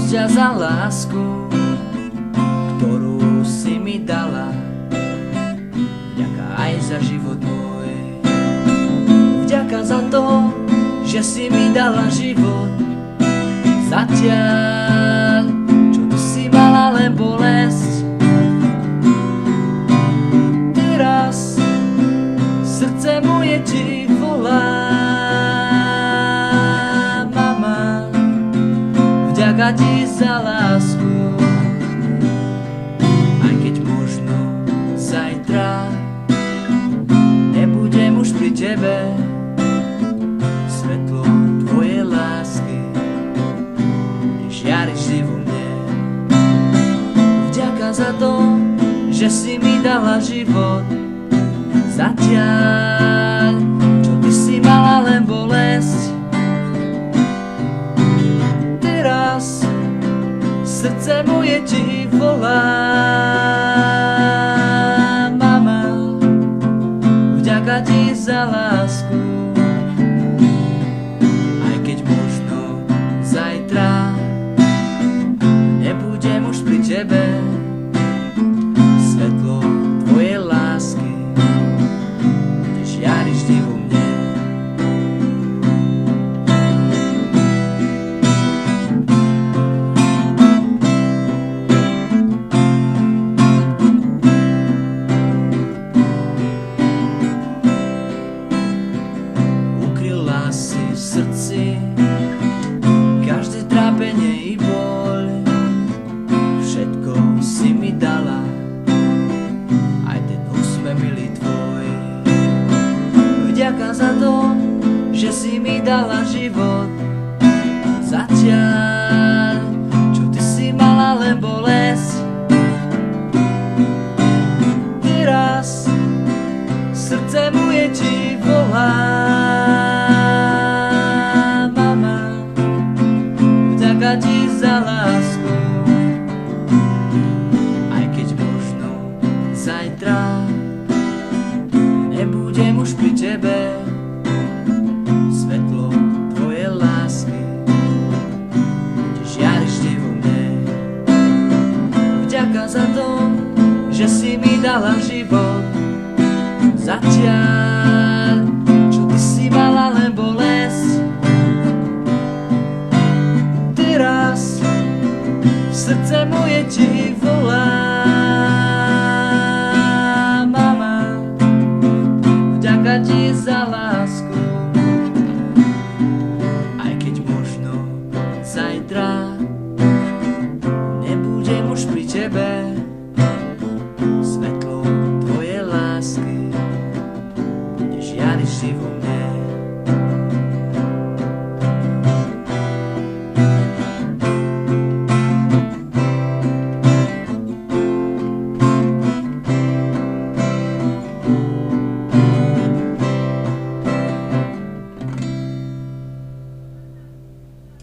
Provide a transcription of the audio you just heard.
ťa za lásku, ktorú si mi dala. Vďaka aj za život môj. Vďaka za to, že si mi dala život. Zatiaľ, čo ty si mala len bolesť. Teraz srdce moje ti volá. Mama, vďaka ti za lásku. Aj keď možno zajtra nebudem už pri tebe, svetlo tvojej lásky žiari vždy vo mne. Vďaka za to, že si mi dala život. Zatiaľ, čo ty si mala len bolesť. Teraz srdce moje ti volá. Mama, vďaka ti za lásku. Aj keď možno zajtra nebudem už pri tebe, svetlo tvojej lásky bude žiariť vždy vo mne. Ukryla si v srdci každé trápenie i bôľ. Všetko si mi dala, aj ten úsmev milý tvoj. Vďaka za to, že si mi dala život. Zatiaľ, čo ty si mala len bolesť. Teraz srdce moje ti volá. Mama, vďaka ti za lásku. Aj keď možno zajtra nebudem už pri tebe, svetlo tvojej lásky bude žiariť vždy vo mne. Vďaka za to, že si mi dala život. Zatiaľ, čo ty si mala len bolesť. Teraz srdce moje ti